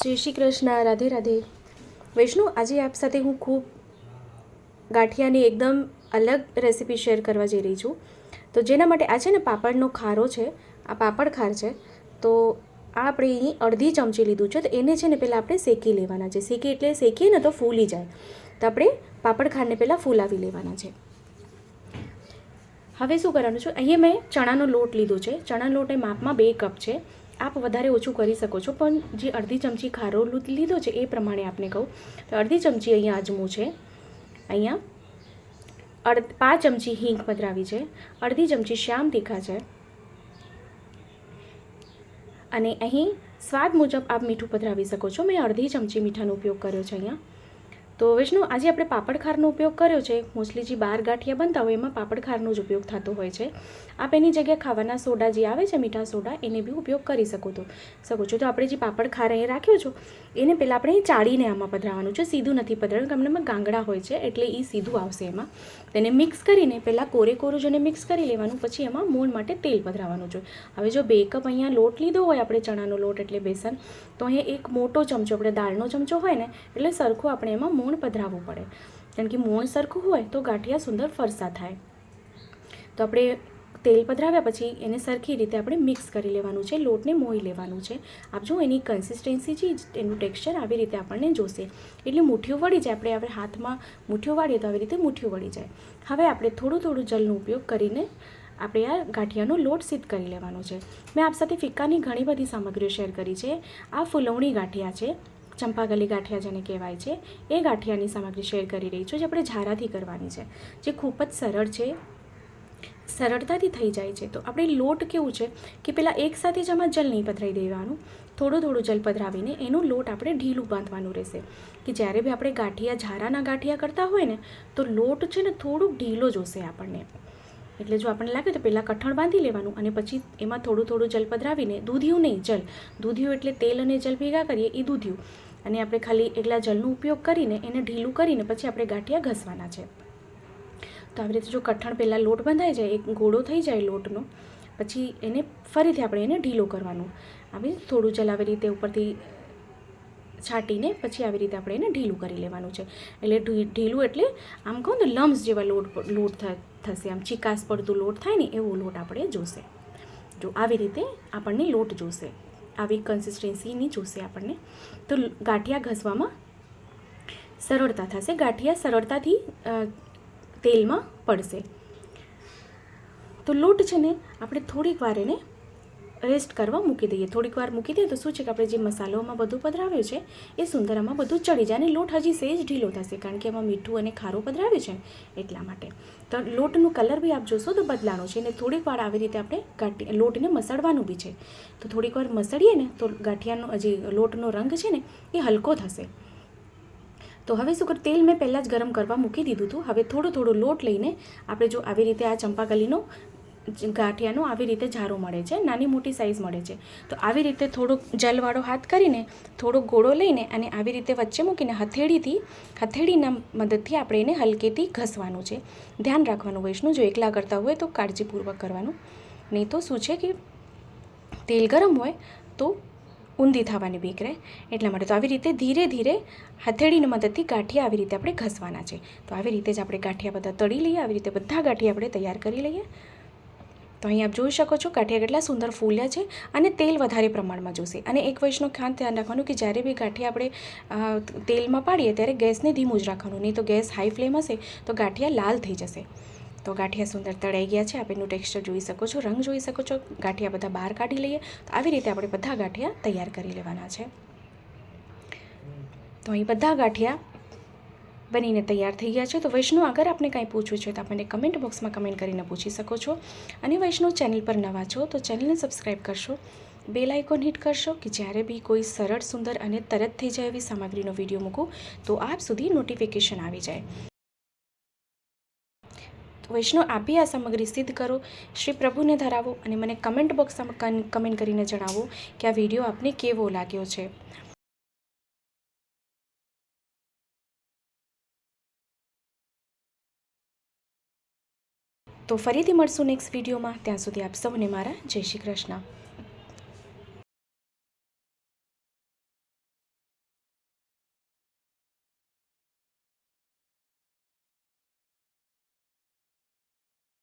જય શ્રી કૃષ્ણ, રાધે રાધે. વૈષ્ણુ, આજે આપ સાથે હું ખૂબ ગાંઠિયાની એકદમ અલગ રેસીપી શેર કરવા જઈ રહી છું. તો જેના માટે આ છે ને પાપડનો ખારો છે, આ પાપડ ખાર છે. તો આ આપણે અહીં અડધી ચમચી લીધું છે. તો એને છે ને પહેલાં આપણે શેકી લેવાના છે. શેકી એટલે શેકીએ ને તો ફૂલી જાય. તો આપણે પાપડ ખારને પહેલાં ફૂલાવી લેવાના છે. હવે શું કરવાનું છે, અહીંયા મેં ચણાનો લોટ લીધો છે. ચણાનો લોટ એ માપમાં 2 કપ છે. આપ વધારે ઓછું કરી શકો છો, પણ જે અડધી ચમચી ખારો લીધો છે એ પ્રમાણે આપને કહું તો અડધી ચમચી અહીંયા અજમો છે, અહીંયા 5 ચમચી હિંગ પધરાવી છે, અડધી ચમચી શ્યામ તીખા છે, અને અહીં સ્વાદ મુજબ આપ મીઠું પધરાવી શકો છો. મેં અડધી ચમચી મીઠાનો ઉપયોગ કર્યો છે અહીંયા. તો વૈષ્ણુ, આજે આપણે પાપડ ખારનો ઉપયોગ કર્યો છે. મોસ્ટલી જે 12 ગાંઠિયા બનતા હોય એમાં પાપડ ખારનો જ ઉપયોગ થતો હોય છે. આપ એની જગ્યાએ ખાવાના સોડા જે આવે છે, મીઠા સોડા, એને બી ઉપયોગ કરી શકો છો. તો આપણે જે પાપડ ખાર અહીં રાખ્યો છો એને પહેલાં આપણે ચાળીને આમાં પધરાવવાનું છે. સીધું નથી પધરાવવાનું, કારણ કે એમાં ગાંગડા હોય છે એટલે એ સીધું આવશે એમાં. તેને મિક્સ કરીને પહેલાં કોરું જેને મિક્સ કરી લેવાનું, પછી એમાં મોણ માટે તેલ પધરાવવાનું છે. હવે જો 2 કપ અહીંયા લોટ લીધો હોય આપણે, ચણાનો લોટ એટલે બેસન, તો અહીંયા એક મોટો ચમચો, આપણે દાળનો ચમચો હોય ને એટલે સરખું આપણે એમાં મોણ પધરાવવું પડે. કારણ કે મોણ સરખું હોય તો ગાંઠિયા સુંદર ફરસા થાય. તો આપણે તેલ પધરાવ્યા પછી એને સરખી રીતે આપણે મિક્સ કરી લેવાનું છે, લોટને મોઈ લેવાનું છે. આપ જો એની કન્સિસ્ટન્સી છે, એનું ટેક્સચર આવી રીતે આપણને જોશે. એટલે મુઠ્ઠીઓ વળી જાય. આપણે હાથમાં મુઠ્ઠીઓ વાળીએ તો આવી રીતે મુઠ્ઠીઓ વળી જાય. હવે આપણે થોડું જલનો ઉપયોગ કરીને આપણે આ ગાંઠિયાનો લોટ સિદ્ધ કરી લેવાનો છે. મેં આપ સાથે ફિક્કાની ઘણી બધી સામગ્રીઓ શેર કરી છે. આ ફૂલવણી ગાંઠિયા છે, ચંપાગલી ગાંઠિયા જેને કહેવાય છે, એ ગાંઠિયાની સામગ્રી શેર કરી રહી છું, જે આપણે ઝારાથી કરવાની છે, જે ખૂબ જ સરળ છે, સરળતાથી થઈ જાય છે. તો આપણે લોટ કેવું છે કે પહેલાં એકસાથે જ આમાં જલ નહીં પધરાવી દેવાનું, થોડું જલ પધરાવીને એનું લોટ આપણે ઢીલું બાંધવાનું રહેશે. કે જ્યારે બી આપણે ઝારાના ગાંઠિયા કરતા હોય ને તો લોટ છે ને થોડુંક ઢીલો જોશે આપણને. એટલે જો આપણને લાગે તો પહેલાં કઠણ બાંધી લેવાનું અને પછી એમાં થોડું જલ પધરાવીને, દૂધિયું નહીં, જલ, દૂધિયું એટલે તેલ અને જલ ભેગા કરીએ એ દૂધિયું, અને આપણે ખાલી એકલા જલનો ઉપયોગ કરીને એને ઢીલું કરીને પછી આપણે ગાંઠિયા ઘસવાના છે. તો આવી રીતે જો કઠણ પહેલાં લોટ બંધાઈ જાય, એક ગોળો થઈ જાય લોટનો, પછી એને ફરીથી આપણે એને ઢીલો કરવાનું. આવી થોડું જલ આવી રીતે ઉપરથી છાંટીને પછી આવી રીતે આપણે એને ઢીલું કરી લેવાનું છે. એટલે ઢીલું એટલે આમ કહું તો લમ્સ જેવા લોટ થશે, આમ ચીકાસ પડતું લોટ થાય ને એવો લોટ આપણે જોશે. જો આવી રીતે આપણને લોટ જોશે, આવી કન્સિસ્ટન્સીની જોશે આપણને. તો ગાંઠિયા ઘસવામાં સરળતા થશે, ગાંઠિયા સરળતાથી તેલમાં પડશે. તો લોટ છે ને આપણે થોડીક વાર એને રેસ્ટ કરવા મૂકી દઈએ. થોડીક વાર મૂકી દઈએ તો શું છે કે આપણે જે મસાલોમાં બધું પધરાવ્યું છે એ સુંદર આમાં બધું ચડી જાય, અને લોટ હજી સહેજ ઢીલો થશે, કારણ કે એમાં મીઠું અને ખારું પધરાવ્યું છે એટલા માટે. તો લોટનું કલર બી આપ જોશો તો બદલાનો છે, અને થોડીક વાર આવી રીતે આપણે લોટને મસળવાનું બી છે. તો થોડીક વાર મસળીએ ને તો ગાંઠિયાનો જે લોટનો રંગ છે ને એ હલકો થશે. તો હવે શું કર, તેલ મેં પહેલાં જ ગરમ કરવા મૂકી દીધું હતું. હવે થોડો લોટ લઈને આપણે જો આવી રીતે આ ચંપાકલીનો ગાંઠિયાનો આવી રીતે જારો મળે છે, નાની મોટી સાઇઝ મળે છે. તો આવી રીતે થોડોક જલવાળો હાથ કરીને થોડોક ગોળો લઈને અને આવી રીતે વચ્ચે મૂકીને હથેળીના મદદથી આપણે એને હલકેથી ઘસવાનું છે. ધ્યાન રાખવાનું વૈષ્ણુ, જો એકલા કરતા હોય તો કાળજીપૂર્વક કરવાનું, નહીં તો શું છે કે તેલ ગરમ હોય તો ઊંધી થવાની બીક રહે. એટલા માટે તો આવી રીતે ધીરે હથેળીની મદદથી ગાંઠિયા આવી રીતે આપણે ઘસવાના છે. તો આવી રીતે જ આપણે ગાંઠિયા બધા તળી લઈએ. આવી રીતે બધા ગાંઠિયા આપણે તૈયાર કરી લઈએ. તો અહીં આપ જોઈ શકો છો ગાંઠિયા કેટલા સુંદર ફૂલ્યા છે, અને તેલ વધારે પ્રમાણમાં જોશે. અને એક વસ્તુનું ખાસ ધ્યાન રાખવાનું કે જ્યારે બી ગાંઠિયા આપણે તેલમાં પાડીએ ત્યારે ગેસને ધીમું જ રાખવાનું, નહીં તો ગેસ હાઈ ફ્લેમ હશે તો ગાંઠિયા લાલ થઈ જશે. તો ગાંઠિયા સુંદર તળાઈ ગયા છે. આપ એનું ટેક્સચર જોઈ શકો છો, રંગ જોઈ શકો છો. ગાંઠિયા બધા બહાર કાઢી લઈએ. તો આવી રીતે આપણે બધા ગાંઠિયા તૈયાર કરી લેવાના છે. તો અહીં બધા ગાંઠિયા બનીને તૈયાર થઈ ગયા છે. તો વૈષ્ણુ, અગર આપને કાંઈ પૂછવું છે તો આપણને કમેન્ટ બોક્સમાં કમેન્ટ કરીને પૂછી શકો છો. અને વૈષ્ણુ, ચેનલ પર નવા છો તો ચેનલને સબસ્ક્રાઈબ કરશો, બેલ આઇકોન હિટ કરશો, કે જ્યારે બી કોઈ સરળ, સુંદર અને તરત થઈ જાય એવી સામગ્રીનો વિડીયો મૂકું તો આપ સુધી નોટિફિકેશન આવી જાય. વૈષ્ણુ, આપી આ સામગ્રી સિદ્ધ કરો, શ્રી પ્રભુને ધરાવો, અને મને કમેન્ટ બોક્સમાં કમેન્ટ કરીને જણાવો કે આ વિડીયો આપને કેવો લાગ્યો છે. તો ફરીથી મળશું નેક્સ્ટ વિડીયોમાં. ત્યાં સુધી આપ સૌને મારા જય શ્રી કૃષ્ણ.